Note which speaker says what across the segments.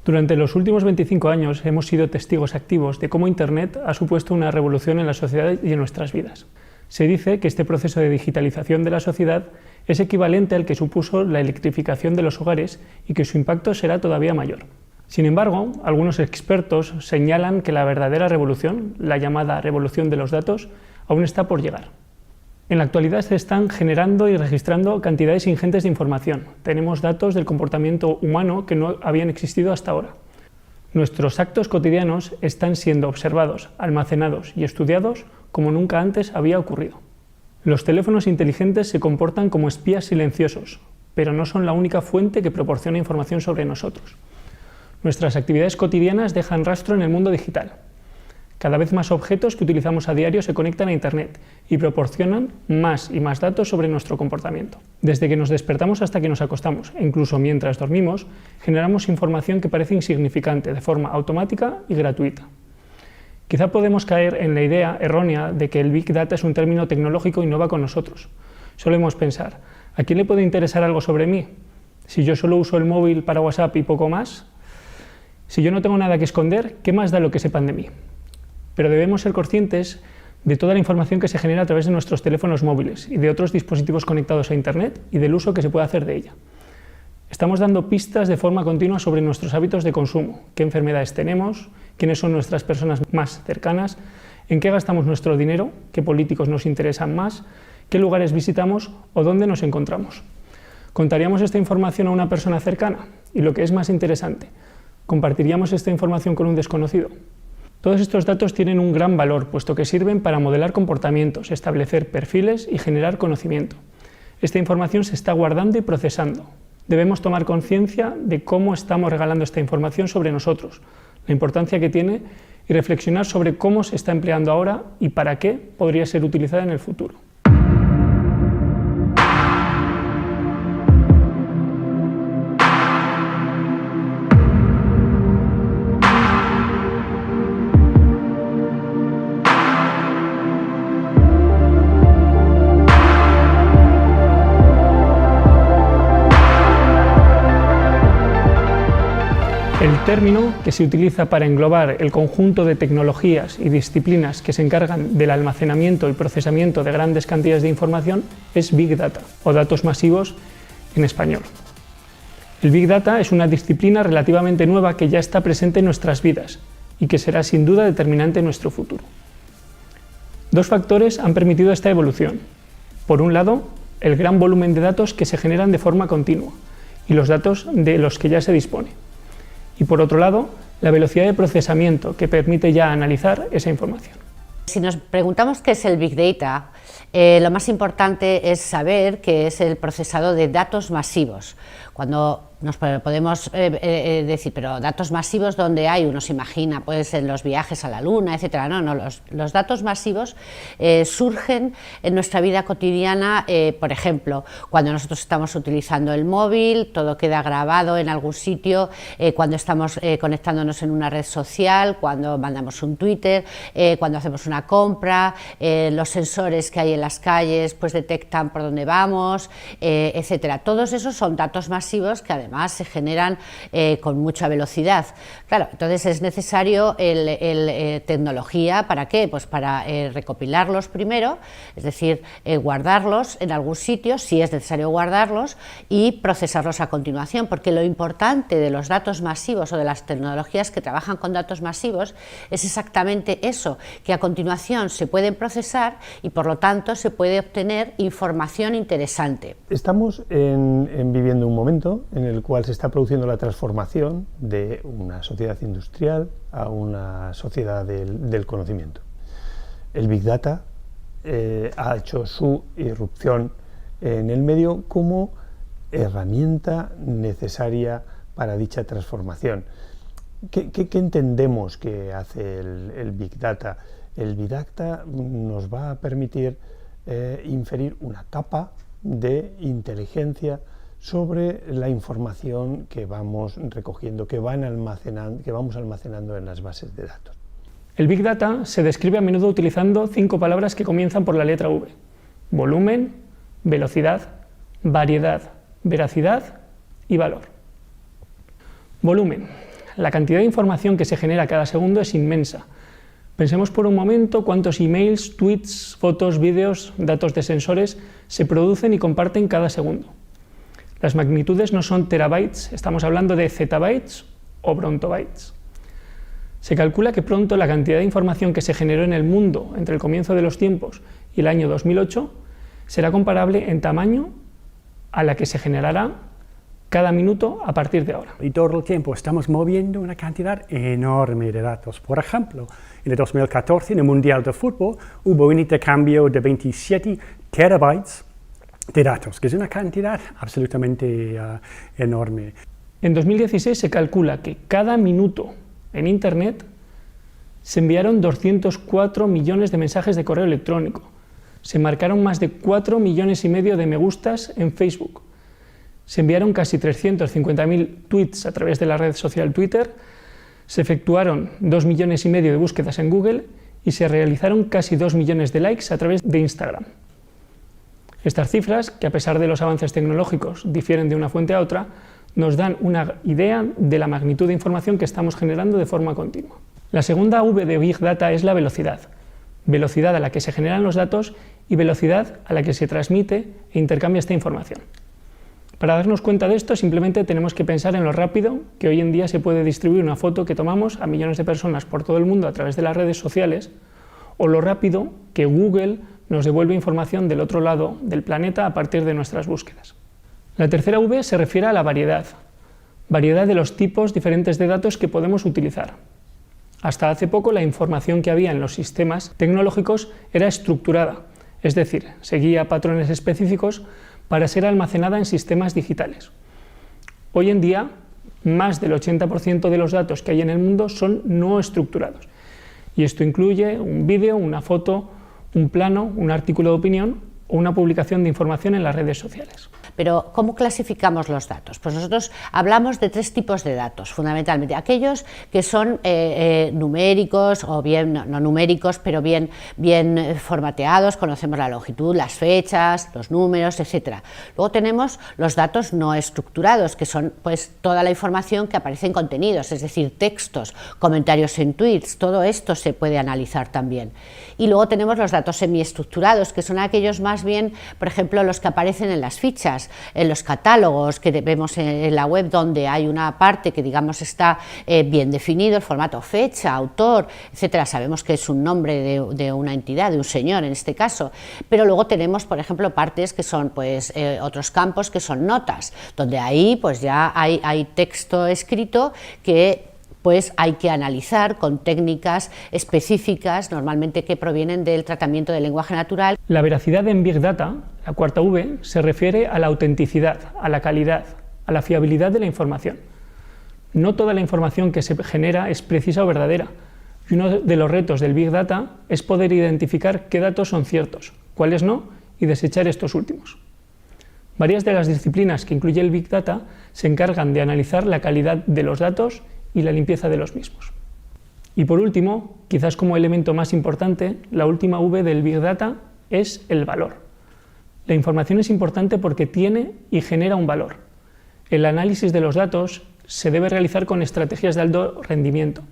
Speaker 1: Durante los últimos 25 años hemos sido testigos activos de cómo Internet ha supuesto una revolución en la sociedad y en nuestras vidas. Se dice que este proceso de digitalización de la sociedad es equivalente al que supuso la electrificación de los hogares y que su impacto será todavía mayor. Sin embargo, algunos expertos señalan que la verdadera revolución, la llamada revolución de los datos, aún está por llegar. En la actualidad se están generando y registrando cantidades ingentes de información. Tenemos datos del comportamiento humano que no habían existido hasta ahora. Nuestros actos cotidianos están siendo observados, almacenados y estudiados como nunca antes había ocurrido. Los teléfonos inteligentes se comportan como espías silenciosos, pero no son la única fuente que proporciona información sobre nosotros. Nuestras actividades cotidianas dejan rastro en el mundo digital. Cada vez más objetos que utilizamos a diario se conectan a Internet y proporcionan más y más datos sobre nuestro comportamiento. Desde que nos despertamos hasta que nos acostamos, e incluso mientras dormimos, generamos información que parece insignificante de forma automática y gratuita. Quizá podemos caer en la idea errónea de que el Big Data es un término tecnológico y no va con nosotros. Solemos pensar, ¿a quién le puede interesar algo sobre mí? Si yo solo uso el móvil para WhatsApp y poco más, si yo no tengo nada que esconder, ¿qué más da lo que sepan de mí? Pero debemos ser conscientes de toda la información que se genera a través de nuestros teléfonos móviles y de otros dispositivos conectados a Internet y del uso que se puede hacer de ella. Estamos dando pistas de forma continua sobre nuestros hábitos de consumo, qué enfermedades tenemos, quiénes son nuestras personas más cercanas, en qué gastamos nuestro dinero, qué políticos nos interesan más, qué lugares visitamos o dónde nos encontramos. ¿Contaríamos esta información a una persona cercana? Y lo que es más interesante, ¿compartiríamos esta información con un desconocido? Todos estos datos tienen un gran valor, puesto que sirven para modelar comportamientos, establecer perfiles y generar conocimiento. Esta información se está guardando y procesando. Debemos tomar conciencia de cómo estamos regalando esta información sobre nosotros, la importancia que tiene y reflexionar sobre cómo se está empleando ahora y para qué podría ser utilizada en el futuro. El término que se utiliza para englobar el conjunto de tecnologías y disciplinas que se encargan del almacenamiento y procesamiento de grandes cantidades de información es Big Data, o datos masivos en español. El Big Data es una disciplina relativamente nueva que ya está presente en nuestras vidas y que será sin duda determinante en nuestro futuro. Dos factores han permitido esta evolución. Por un lado, el gran volumen de datos que se generan de forma continua y los datos de los que ya se dispone. Y por otro lado, la velocidad de procesamiento que permite ya analizar esa información.
Speaker 2: Si nos preguntamos qué es el Big Data, lo más importante es saber que es el procesado de datos masivos. Cuando nos podemos decir, pero datos masivos, ¿dónde hay? Uno se imagina pues en los viajes a la luna, etcétera. No, los datos masivos surgen en nuestra vida cotidiana, por ejemplo, cuando nosotros estamos utilizando el móvil, todo queda grabado en algún sitio, cuando estamos conectándonos en una red social, cuando mandamos un Twitter, cuando hacemos una compra, los sensores que hay en las calles pues detectan por dónde vamos, etcétera. Todos esos son datos masivos que además se generan con mucha velocidad. Claro, entonces es necesario tecnología, ¿para qué? Pues para recopilarlos primero, es decir, guardarlos en algún sitio, si es necesario guardarlos, y procesarlos a continuación, porque lo importante de los datos masivos o de las tecnologías que trabajan con datos masivos es exactamente eso, que a continuación se pueden procesar y por lo tanto se puede obtener información interesante.
Speaker 3: Estamos viviendo un momento en el cual se está produciendo la transformación de una sociedad industrial a una sociedad del conocimiento. El Big Data ha hecho su irrupción en el medio como herramienta necesaria para dicha transformación. ¿Qué entendemos que hace el Big Data? El Big Data nos va a permitir inferir una capa de inteligencia sobre la información que vamos recogiendo, que vamos almacenando en las bases de datos.
Speaker 1: El Big Data se describe a menudo utilizando 5 palabras que comienzan por la letra V: volumen, velocidad, variedad, veracidad y valor. Volumen. La cantidad de información que se genera cada segundo es inmensa. Pensemos por un momento cuántos emails, tweets, fotos, vídeos, datos de sensores se producen y comparten cada segundo. Las magnitudes no son terabytes, estamos hablando de zettabytes o brontobytes. Se calcula que pronto la cantidad de información que se generó en el mundo entre el comienzo de los tiempos y el año 2008 será comparable en tamaño a la que se generará cada minuto a partir de ahora.
Speaker 4: Y todo el tiempo estamos moviendo una cantidad enorme de datos. Por ejemplo, en el 2014, en el Mundial de Fútbol, hubo un intercambio de 27 terabytes de datos, que es una cantidad absolutamente enorme.
Speaker 1: En 2016 se calcula que cada minuto en Internet se enviaron 204 millones de mensajes de correo electrónico, se marcaron más de 4,5 millones de me gustas en Facebook, se enviaron casi 350.000 tweets a través de la red social Twitter, se efectuaron 2,5 millones de búsquedas en Google y se realizaron casi 2 millones de likes a través de Instagram. Estas cifras, que a pesar de los avances tecnológicos difieren de una fuente a otra, nos dan una idea de la magnitud de información que estamos generando de forma continua. La segunda V de Big Data es la velocidad. Velocidad a la que se generan los datos y velocidad a la que se transmite e intercambia esta información. Para darnos cuenta de esto, simplemente tenemos que pensar en lo rápido que hoy en día se puede distribuir una foto que tomamos a millones de personas por todo el mundo a través de las redes sociales, o lo rápido que Google nos devuelve información del otro lado del planeta a partir de nuestras búsquedas. La tercera V se refiere a la variedad de los tipos diferentes de datos que podemos utilizar. Hasta hace poco la información que había en los sistemas tecnológicos era estructurada, es decir, seguía patrones específicos para ser almacenada en sistemas digitales. Hoy en día, más del 80% de los datos que hay en el mundo son no estructurados, y esto incluye un vídeo, una foto, un plano, un artículo de opinión o una publicación de información en las redes sociales.
Speaker 2: Pero, ¿cómo clasificamos los datos? Pues nosotros hablamos de 3 tipos de datos, fundamentalmente. Aquellos que son numéricos, o bien no numéricos, pero bien formateados, conocemos la longitud, las fechas, los números, etc. Luego tenemos los datos no estructurados, que son pues toda la información que aparece en contenidos, es decir, textos, comentarios en tweets, todo esto se puede analizar también. Y luego tenemos los datos semiestructurados, que son aquellos más bien, por ejemplo, los que aparecen en las fichas, en los catálogos que vemos en la web, donde hay una parte que digamos está bien definido, el formato, fecha, autor, etcétera. Sabemos que es un nombre de una entidad, de un señor en este caso, pero luego tenemos, por ejemplo, partes que son pues otros campos que son notas, donde ahí pues ya hay texto escrito que pues hay que analizar con técnicas específicas, normalmente que provienen del tratamiento del lenguaje natural.
Speaker 1: La veracidad en Big Data, la cuarta V, se refiere a la autenticidad, a la calidad, a la fiabilidad de la información. No toda la información que se genera es precisa o verdadera, y uno de los retos del Big Data es poder identificar qué datos son ciertos, cuáles no, y desechar estos últimos. Varias de las disciplinas que incluye el Big Data se encargan de analizar la calidad de los datos y la limpieza de los mismos. Y por último, quizás como elemento más importante, la última V del Big Data es el valor. La información es importante porque tiene y genera un valor. El análisis de los datos se debe realizar con estrategias de alto rendimiento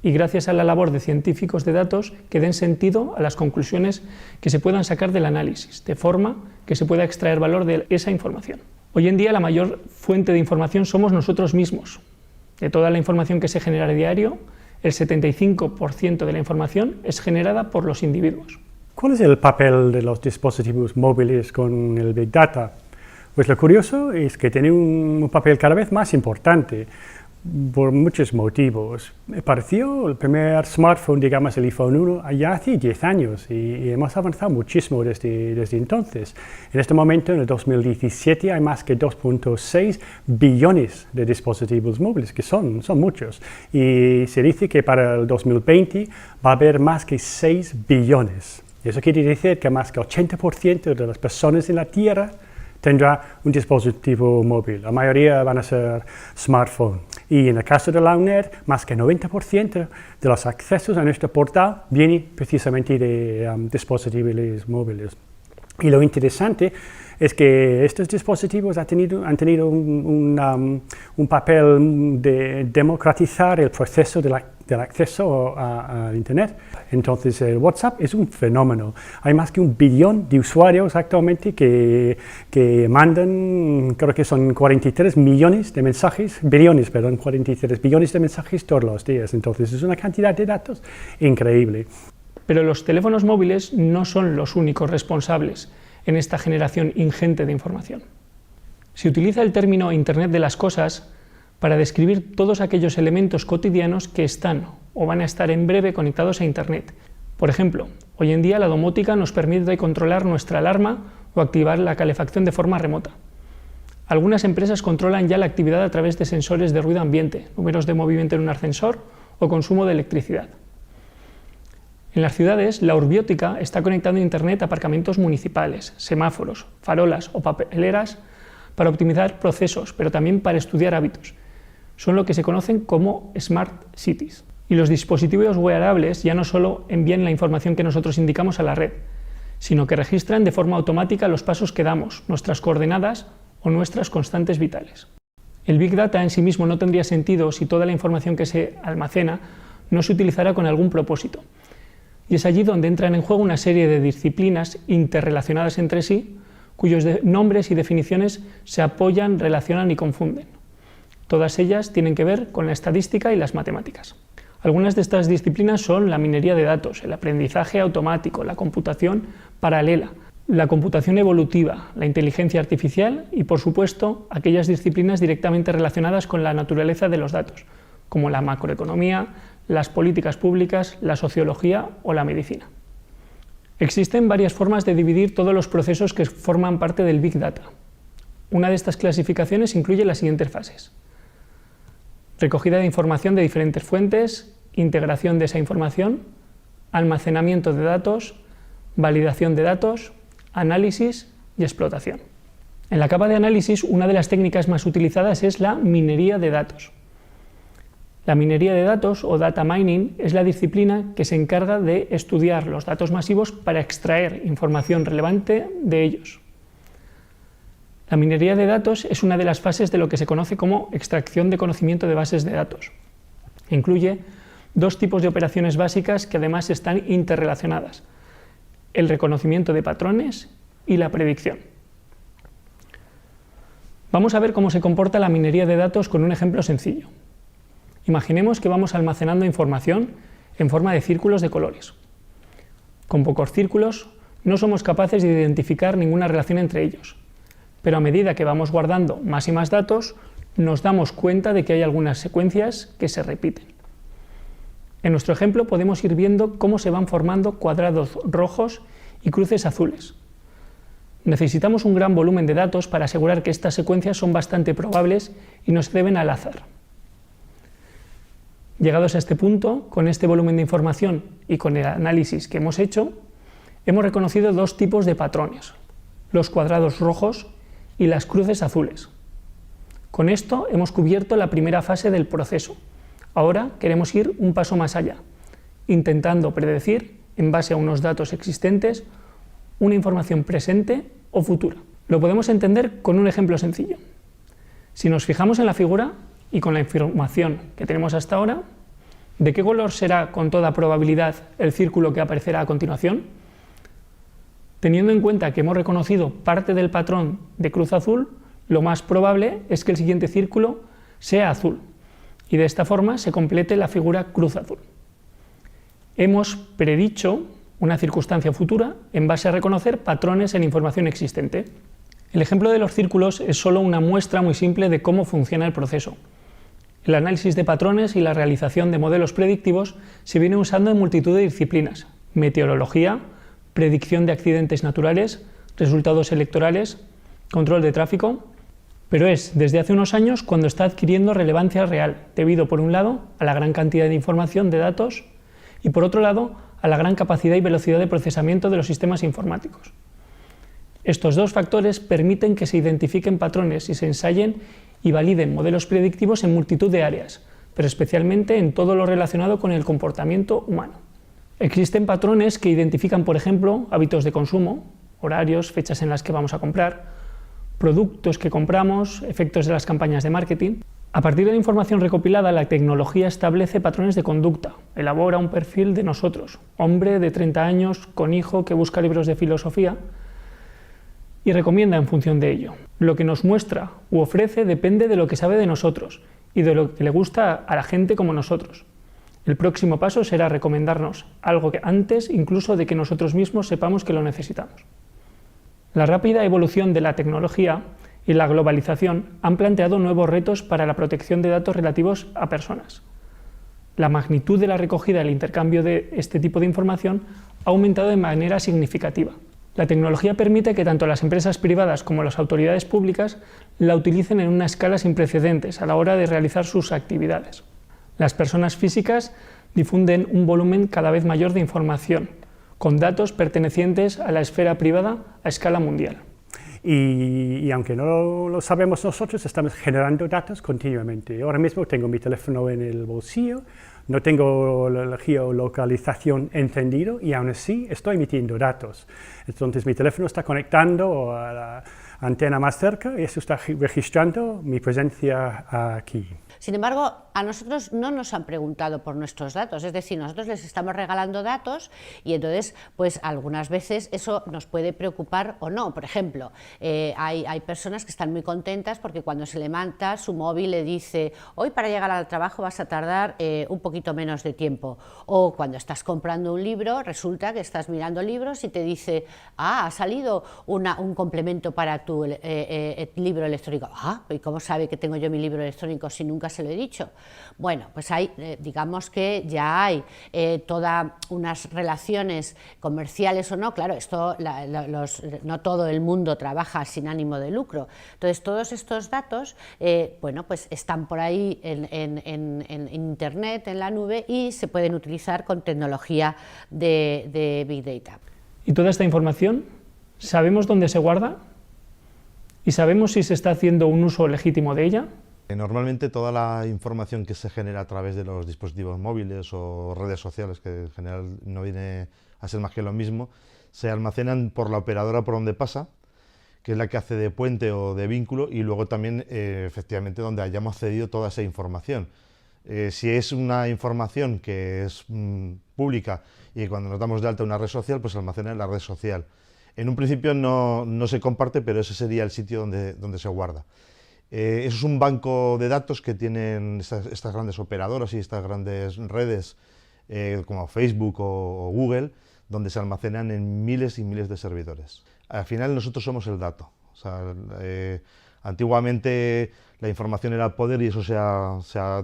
Speaker 1: y gracias a la labor de científicos de datos que den sentido a las conclusiones que se puedan sacar del análisis, de forma que se pueda extraer valor de esa información. Hoy en día la mayor fuente de información somos nosotros mismos. De toda la información que se genera a diario, el 75% de la información es generada por los individuos.
Speaker 4: ¿Cuál es el papel de los dispositivos móviles con el Big Data? Pues lo curioso es que tiene un papel cada vez más importante por muchos motivos. Me pareció el primer smartphone, digamos el iPhone 1, ya hace 10 años y hemos avanzado muchísimo desde entonces. En este momento, en el 2017, hay más que 2,6 billones de dispositivos móviles, que son muchos. Y se dice que para el 2020 va a haber más que 6 billones. Eso quiere decir que más que 80% de las personas en la Tierra tendrá un dispositivo móvil. La mayoría van a ser smartphones. Y en el caso de la UNED, más que 90% de los accesos a nuestro portal vienen precisamente de dispositivos móviles. Y lo interesante es que estos dispositivos han tenido un papel de democratizar el proceso del acceso a Internet. Entonces, el WhatsApp es un fenómeno. Hay más que 1 billón de usuarios actualmente que mandan, creo que son 43 millones de mensajes, 43 billones de mensajes todos los días. Entonces, es una cantidad de datos increíble.
Speaker 1: Pero los teléfonos móviles no son los únicos responsables en esta generación ingente de información. Se utiliza el término Internet de las cosas para describir todos aquellos elementos cotidianos que están o van a estar en breve conectados a Internet. Por ejemplo, hoy en día la domótica nos permite controlar nuestra alarma o activar la calefacción de forma remota. Algunas empresas controlan ya la actividad a través de sensores de ruido ambiente, números de movimiento en un ascensor o consumo de electricidad. En las ciudades, la urbiótica está conectando a Internet a aparcamientos municipales, semáforos, farolas o papeleras para optimizar procesos, pero también para estudiar hábitos. Son lo que se conocen como Smart Cities. Y los dispositivos wearables ya no solo envían la información que nosotros indicamos a la red, sino que registran de forma automática los pasos que damos, nuestras coordenadas o nuestras constantes vitales. El Big Data en sí mismo no tendría sentido si toda la información que se almacena no se utilizara con algún propósito. Y es allí donde entran en juego una serie de disciplinas interrelacionadas entre sí, cuyos nombres y definiciones se apoyan, relacionan y confunden. Todas ellas tienen que ver con la estadística y las matemáticas. Algunas de estas disciplinas son la minería de datos, el aprendizaje automático, la computación paralela, la computación evolutiva, la inteligencia artificial y, por supuesto, aquellas disciplinas directamente relacionadas con la naturaleza de los datos, como la macroeconomía, las políticas públicas, la sociología o la medicina. Existen varias formas de dividir todos los procesos que forman parte del Big Data. Una de estas clasificaciones incluye las siguientes fases: recogida de información de diferentes fuentes, integración de esa información, almacenamiento de datos, validación de datos, análisis y explotación. En la capa de análisis, una de las técnicas más utilizadas es la minería de datos. La minería de datos o data mining es la disciplina que se encarga de estudiar los datos masivos para extraer información relevante de ellos. La minería de datos es una de las fases de lo que se conoce como extracción de conocimiento de bases de datos. Incluye dos tipos de operaciones básicas que además están interrelacionadas: el reconocimiento de patrones y la predicción. Vamos a ver cómo se comporta la minería de datos con un ejemplo sencillo. Imaginemos que vamos almacenando información en forma de círculos de colores. Con pocos círculos no somos capaces de identificar ninguna relación entre ellos, pero a medida que vamos guardando más y más datos, nos damos cuenta de que hay algunas secuencias que se repiten. En nuestro ejemplo podemos ir viendo cómo se van formando cuadrados rojos y cruces azules. Necesitamos un gran volumen de datos para asegurar que estas secuencias son bastante probables y no se deben al azar. Llegados a este punto, con este volumen de información y con el análisis que hemos hecho, hemos reconocido dos tipos de patrones: los cuadrados rojos y las cruces azules. Con esto hemos cubierto la primera fase del proceso. Ahora queremos ir un paso más allá, intentando predecir, en base a unos datos existentes, una información presente o futura. Lo podemos entender con un ejemplo sencillo. Si nos fijamos en la figura y con la información que tenemos hasta ahora, ¿de qué color será con toda probabilidad el círculo que aparecerá a continuación? Teniendo en cuenta que hemos reconocido parte del patrón de cruz azul, lo más probable es que el siguiente círculo sea azul y de esta forma se complete la figura cruz azul. Hemos predicho una circunstancia futura en base a reconocer patrones en información existente. El ejemplo de los círculos es solo una muestra muy simple de cómo funciona el proceso. El análisis de patrones y la realización de modelos predictivos se viene usando en multitud de disciplinas: meteorología, predicción de accidentes naturales, resultados electorales, control de tráfico, pero es desde hace unos años cuando está adquiriendo relevancia real, debido por un lado a la gran cantidad de información de datos y por otro lado a la gran capacidad y velocidad de procesamiento de los sistemas informáticos. Estos dos factores permiten que se identifiquen patrones y se ensayen y validen modelos predictivos en multitud de áreas, pero especialmente en todo lo relacionado con el comportamiento humano. Existen patrones que identifican, por ejemplo, hábitos de consumo, horarios, fechas en las que vamos a comprar, productos que compramos, efectos de las campañas de marketing. A partir de la información recopilada, la tecnología establece patrones de conducta, elabora un perfil de nosotros, hombre de 30 años, con hijo, que busca libros de filosofía, y recomienda en función de ello. Lo que nos muestra u ofrece depende de lo que sabe de nosotros y de lo que le gusta a la gente como nosotros. El próximo paso será recomendarnos algo que antes incluso de que nosotros mismos sepamos que lo necesitamos. La rápida evolución de la tecnología y la globalización han planteado nuevos retos para la protección de datos relativos a personas. La magnitud de la recogida y el intercambio de este tipo de información ha aumentado de manera significativa. La tecnología permite que tanto las empresas privadas como las autoridades públicas la utilicen en una escala sin precedentes a la hora de realizar sus actividades. Las personas físicas difunden un volumen cada vez mayor de información, con datos pertenecientes a la esfera privada a escala mundial.
Speaker 4: Y aunque no lo sabemos nosotros, estamos generando datos continuamente. Ahora mismo tengo mi teléfono en el bolsillo, no tengo la geolocalización encendido y aún así estoy emitiendo datos. Entonces mi teléfono está conectando a la antena más cerca y eso está registrando mi presencia aquí.
Speaker 2: Sin embargo, a nosotros no nos han preguntado por nuestros datos, es decir, nosotros les estamos regalando datos y entonces, pues algunas veces eso nos puede preocupar o no. Por ejemplo, hay personas que están muy contentas porque cuando se levanta su móvil le dice: hoy para llegar al trabajo vas a tardar un poquito menos de tiempo. O cuando estás comprando un libro, resulta que estás mirando libros y te dice: ah, ha salido un complemento para tu libro electrónico. Ah, ¿y cómo sabe que tengo yo mi libro electrónico si nunca se lo he dicho? Bueno, pues hay, digamos que ya hay todas unas relaciones comerciales o no, claro, esto no todo el mundo trabaja sin ánimo de lucro, entonces todos estos datos, bueno, pues están por ahí en internet, en la nube, y se pueden utilizar con tecnología de Big Data.
Speaker 1: ¿Y toda esta información sabemos dónde se guarda? ¿Y sabemos si se está haciendo un uso legítimo de ella?
Speaker 5: Normalmente toda la información que se genera a través de los dispositivos móviles o redes sociales, que en general no viene a ser más que lo mismo, se almacenan por la operadora por donde pasa, que es la que hace de puente o de vínculo, y luego también efectivamente donde hayamos cedido toda esa información. Si es una información que es pública y cuando nos damos de alta una red social, pues se almacena en la red social. En un principio no se comparte, pero ese sería el sitio donde se guarda. Eso es un banco de datos que tienen estas grandes operadoras y estas grandes redes como Facebook o Google, donde se almacenan en miles y miles de servidores. Al final nosotros somos el dato. O sea, antiguamente la información era poder y eso se ha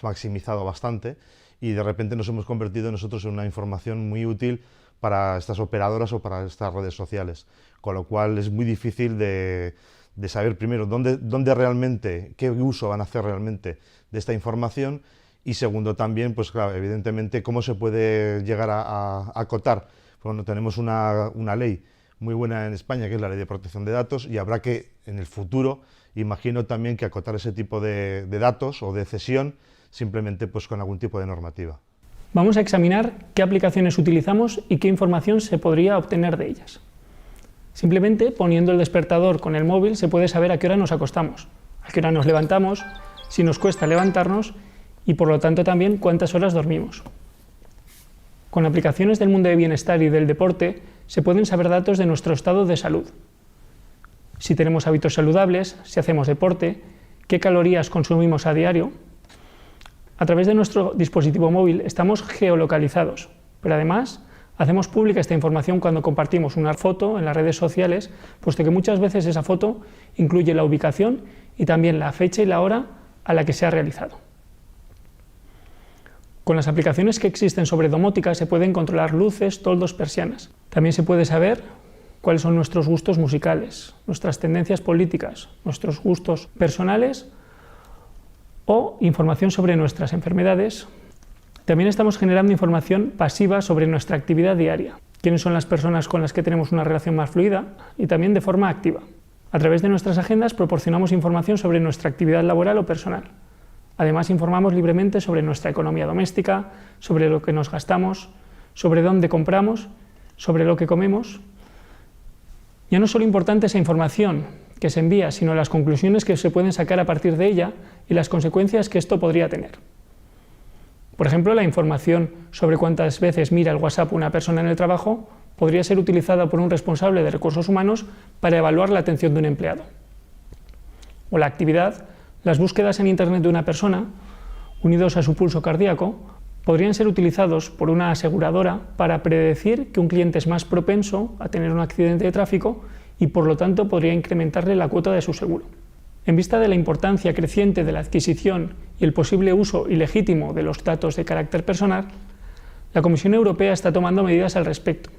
Speaker 5: maximizado bastante, y de repente nos hemos convertido nosotros en una información muy útil para estas operadoras o para estas redes sociales, con lo cual es muy difícil de saber primero dónde realmente, qué uso van a hacer realmente de esta información, y segundo también, pues claro, evidentemente cómo se puede llegar a acotar. Bueno, tenemos una ley muy buena en España, que es la Ley de Protección de Datos, y habrá que, en el futuro, imagino también que acotar ese tipo de datos o de cesión simplemente pues con algún tipo de normativa.
Speaker 1: Vamos a examinar qué aplicaciones utilizamos y qué información se podría obtener de ellas. Simplemente poniendo el despertador con el móvil se puede saber a qué hora nos acostamos, a qué hora nos levantamos, si nos cuesta levantarnos y por lo tanto también cuántas horas dormimos. Con aplicaciones del mundo de bienestar y del deporte se pueden saber datos de nuestro estado de salud. Si tenemos hábitos saludables, si hacemos deporte, qué calorías consumimos a diario. A través de nuestro dispositivo móvil estamos geolocalizados, pero además hacemos pública esta información cuando compartimos una foto en las redes sociales, puesto que muchas veces esa foto incluye la ubicación y también la fecha y la hora a la que se ha realizado. Con las aplicaciones que existen sobre domótica se pueden controlar luces, toldos, persianas. También se puede saber cuáles son nuestros gustos musicales, nuestras tendencias políticas, nuestros gustos personales o información sobre nuestras enfermedades. También estamos generando información pasiva sobre nuestra actividad diaria, quiénes son las personas con las que tenemos una relación más fluida y también de forma activa. A través de nuestras agendas proporcionamos información sobre nuestra actividad laboral o personal. Además, informamos libremente sobre nuestra economía doméstica, sobre lo que nos gastamos, sobre dónde compramos, sobre lo que comemos, ya no es solo importante esa información que se envía, sino las conclusiones que se pueden sacar a partir de ella y las consecuencias que esto podría tener. Por ejemplo, la información sobre cuántas veces mira el WhatsApp una persona en el trabajo podría ser utilizada por un responsable de recursos humanos para evaluar la atención de un empleado. O la actividad, las búsquedas en Internet de una persona, unidos a su pulso cardíaco, podrían ser utilizados por una aseguradora para predecir que un cliente es más propenso a tener un accidente de tráfico y por lo tanto podría incrementarle la cuota de su seguro. En vista de la importancia creciente de la adquisición y el posible uso ilegítimo de los datos de carácter personal, la Comisión Europea está tomando medidas al respecto.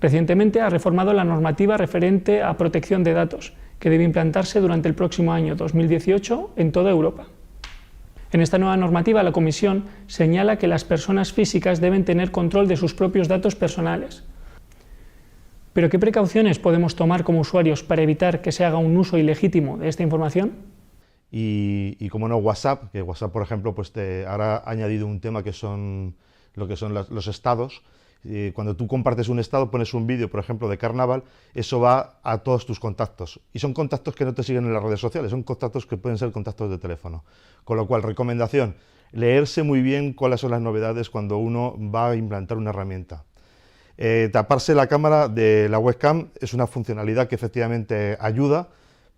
Speaker 1: Recientemente ha reformado la normativa referente a protección de datos, que debe implantarse durante el próximo año 2018 en toda Europa. En esta nueva normativa, la Comisión señala que las personas físicas deben tener control de sus propios datos personales. ¿Pero qué precauciones podemos tomar como usuarios para evitar que se haga un uso ilegítimo de esta información?
Speaker 5: Y como no, WhatsApp, que WhatsApp, por ejemplo, pues ahora ha añadido un tema que son los estados. Cuando tú compartes un estado, pones un vídeo, por ejemplo, de carnaval, eso va a todos tus contactos. Y son contactos que no te siguen en las redes sociales, son contactos que pueden ser contactos de teléfono. Con lo cual, recomendación, leerse muy bien cuáles son las novedades cuando uno va a implantar una herramienta. Taparse la cámara de la webcam es una funcionalidad que efectivamente ayuda,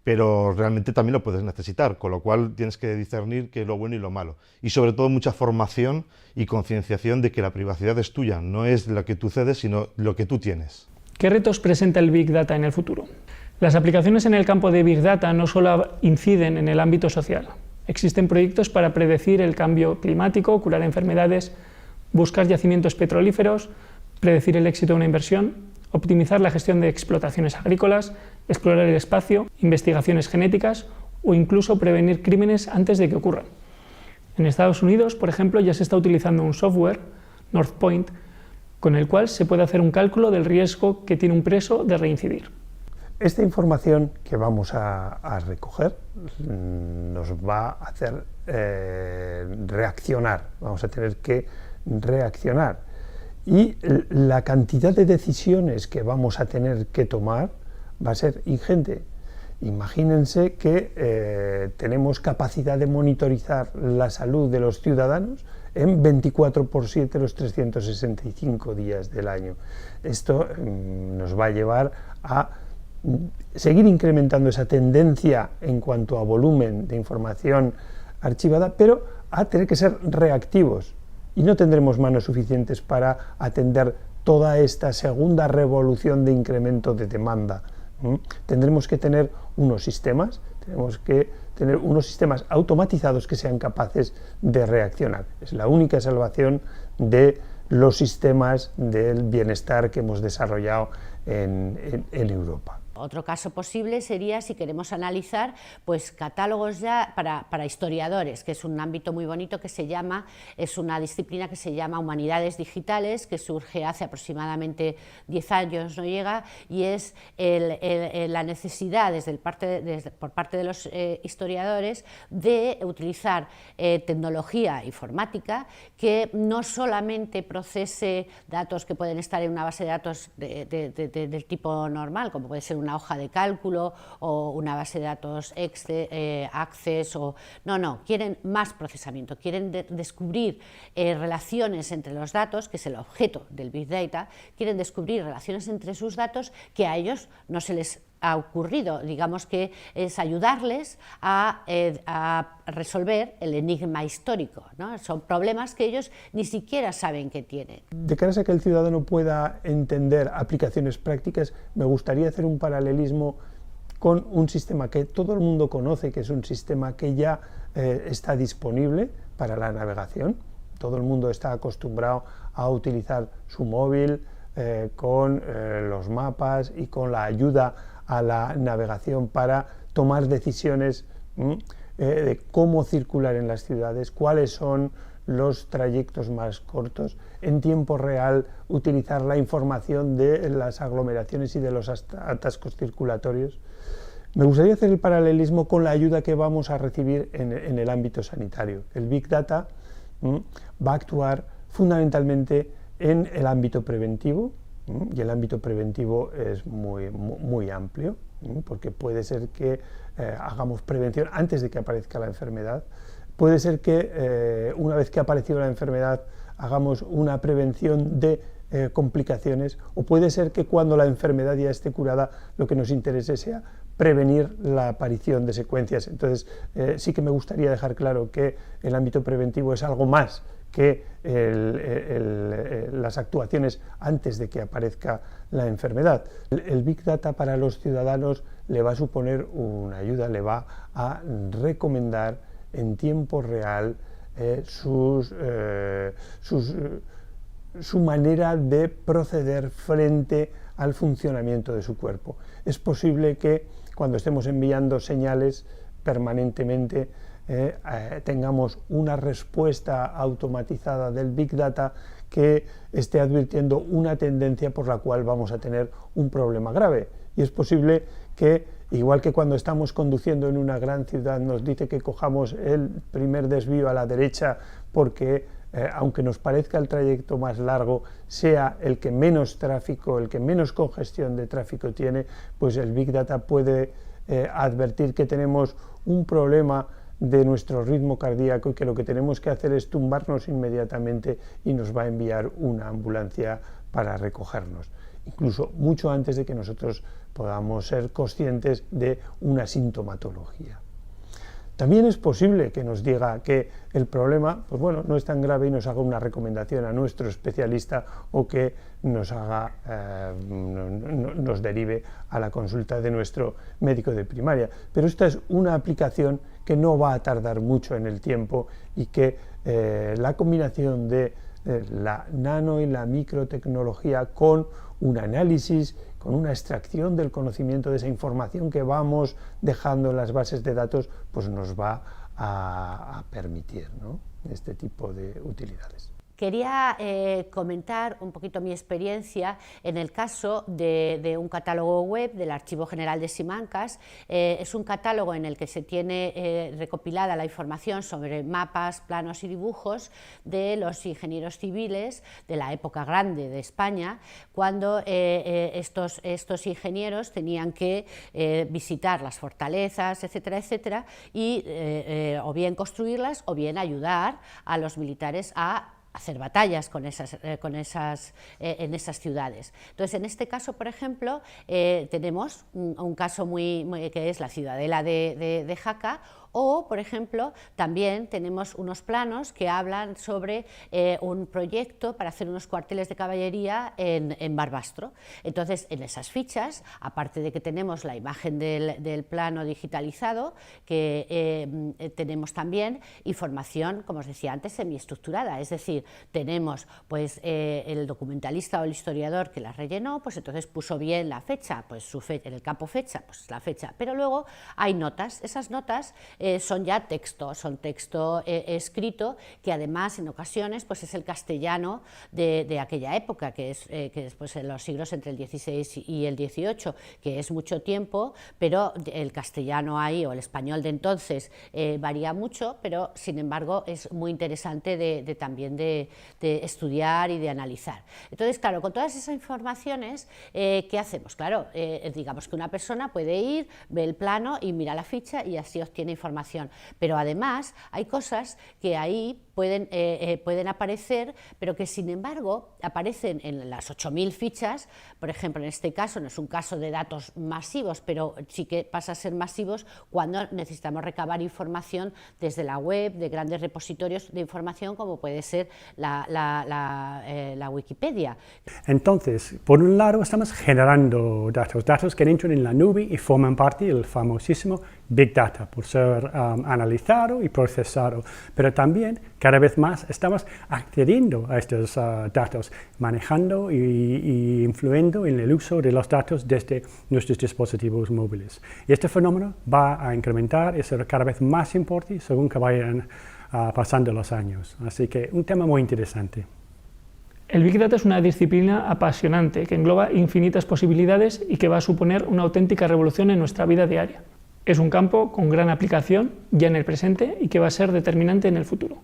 Speaker 5: pero realmente también lo puedes necesitar, con lo cual tienes que discernir qué es lo bueno y lo malo. Y sobre todo mucha formación y concienciación de que la privacidad es tuya, no es lo que tú cedes, sino lo que tú tienes.
Speaker 1: ¿Qué retos presenta el Big Data en el futuro? Las aplicaciones en el campo de Big Data no solo inciden en el ámbito social. Existen proyectos para predecir el cambio climático, curar enfermedades, buscar yacimientos petrolíferos, predecir el éxito de una inversión, optimizar la gestión de explotaciones agrícolas, explorar el espacio, investigaciones genéticas o incluso prevenir crímenes antes de que ocurran. En Estados Unidos, por ejemplo, ya se está utilizando un software, Northpoint, con el cual se puede hacer un cálculo del riesgo que tiene un preso de reincidir.
Speaker 3: Esta información que vamos a recoger nos va a hacer reaccionar, vamos a tener que reaccionar. Y la cantidad de decisiones que vamos a tener que tomar va a ser ingente. Imagínense que tenemos capacidad de monitorizar la salud de los ciudadanos en 24/7 los 365 días del año. Esto nos va a llevar a seguir incrementando esa tendencia en cuanto a volumen de información archivada, pero a tener que ser reactivos. Y no tendremos manos suficientes para atender toda esta segunda revolución de incremento de demanda. Tendremos que tener unos sistemas, automatizados que sean capaces de reaccionar. Es la única salvación de los sistemas del bienestar que hemos desarrollado en Europa.
Speaker 2: Otro caso posible sería si queremos analizar pues, catálogos ya para historiadores, que es un ámbito muy bonito que es una disciplina que se llama Humanidades Digitales, que surge hace aproximadamente 10 años, no llega, y es la necesidad por parte de los historiadores de utilizar tecnología informática que no solamente procese datos que pueden estar en una base de datos del tipo normal, como puede ser una hoja de cálculo o una base de datos Access, no, quieren más procesamiento, quieren descubrir relaciones entre los datos, que es el objeto del Big Data, quieren descubrir relaciones entre sus datos que a ellos no se les ha ocurrido, digamos que es ayudarles a resolver el enigma histórico, ¿no? Son problemas que ellos ni siquiera saben que tienen.
Speaker 3: De cara a que el ciudadano pueda entender aplicaciones prácticas, me gustaría hacer un paralelismo con un sistema que todo el mundo conoce, que es un sistema que ya está disponible para la navegación. Todo el mundo está acostumbrado a utilizar su móvil con los mapas y con la ayuda a la navegación para tomar decisiones de cómo circular en las ciudades, cuáles son los trayectos más cortos, en tiempo real utilizar la información de las aglomeraciones y de los atascos circulatorios. Me gustaría hacer el paralelismo con la ayuda que vamos a recibir en el ámbito sanitario. El Big Data va a actuar fundamentalmente en el ámbito preventivo, Y el ámbito preventivo es muy amplio, porque puede ser que hagamos prevención antes de que aparezca la enfermedad, puede ser que una vez que ha aparecido la enfermedad hagamos una prevención de complicaciones, o puede ser que cuando la enfermedad ya esté curada lo que nos interese sea prevenir la aparición de secuencias. Entonces sí que me gustaría dejar claro que el ámbito preventivo es algo más que las actuaciones antes de que aparezca la enfermedad. El Big Data para los ciudadanos le va a suponer una ayuda, le va a recomendar en tiempo real su manera de proceder frente al funcionamiento de su cuerpo. Es posible que cuando estemos enviando señales permanentemente tengamos una respuesta automatizada del Big Data que esté advirtiendo una tendencia por la cual vamos a tener un problema grave. Y es posible que, igual que cuando estamos conduciendo en una gran ciudad nos dice que cojamos el primer desvío a la derecha porque aunque nos parezca el trayecto más largo, sea el que menos tráfico, el que menos congestión de tráfico tiene, pues el Big Data puede advertir que tenemos un problema de nuestro ritmo cardíaco y que lo que tenemos que hacer es tumbarnos inmediatamente y nos va a enviar una ambulancia para recogernos, incluso mucho antes de que nosotros podamos ser conscientes de una sintomatología. También es posible que nos diga que el problema, pues bueno, no es tan grave y nos haga una recomendación a nuestro especialista o que nos derive a la consulta de nuestro médico de primaria. Pero esta es una aplicación que no va a tardar mucho en el tiempo y que la combinación de la nano y la microtecnología con un análisis, con una extracción del conocimiento de esa información que vamos dejando en las bases de datos, pues nos va a permitir, ¿no?, este tipo de utilidades.
Speaker 2: Quería comentar un poquito mi experiencia en el caso de un catálogo web del Archivo General de Simancas. Es un catálogo en el que se tiene recopilada la información sobre mapas, planos y dibujos de los ingenieros civiles de la época grande de España, cuando estos ingenieros tenían que visitar las fortalezas, etcétera, etcétera, y o bien construirlas o bien ayudar a los militares a hacer batallas en esas ciudades. Entonces, en este caso, por ejemplo, tenemos un caso que es la ciudadela de Jaca, o, por ejemplo, también tenemos unos planos que hablan sobre un proyecto para hacer unos cuarteles de caballería en Barbastro. Entonces, en esas fichas, aparte de que tenemos la imagen del plano digitalizado, que tenemos también información, como os decía antes, semiestructurada, es decir, tenemos pues el documentalista o el historiador que la rellenó, pues entonces puso bien la fecha, pues en el campo fecha, pues la fecha, pero luego hay notas, esas notas son ya texto, son texto escrito, que además en ocasiones pues es el castellano de aquella época, que es pues, en los siglos entre el XVI y el XVIII, que es mucho tiempo, pero el castellano ahí o el español de entonces varía mucho, pero sin embargo es muy interesante también de estudiar y de analizar. Entonces, claro, con todas esas informaciones, ¿qué hacemos? Claro, digamos que una persona puede ir, ve el plano y mira la ficha y así obtiene información, pero además hay cosas que ahí pueden aparecer, pero que sin embargo aparecen en las 8000 fichas. Por ejemplo, en este caso no es un caso de datos masivos, pero sí que pasa a ser masivos cuando necesitamos recabar información desde la web, de grandes repositorios de información como puede ser la Wikipedia.
Speaker 4: Entonces, por un lado estamos generando datos que entran en la nube y forman parte del famosísimo Big Data, por ser analizado y procesado, pero también cada vez más estamos accediendo a estos datos, manejando y influyendo en el uso de los datos desde nuestros dispositivos móviles. Y este fenómeno va a incrementar y ser cada vez más importante según que vayan pasando los años. Así que un tema muy interesante.
Speaker 1: El Big Data es una disciplina apasionante que engloba infinitas posibilidades y que va a suponer una auténtica revolución en nuestra vida diaria. Es un campo con gran aplicación ya en el presente y que va a ser determinante en el futuro.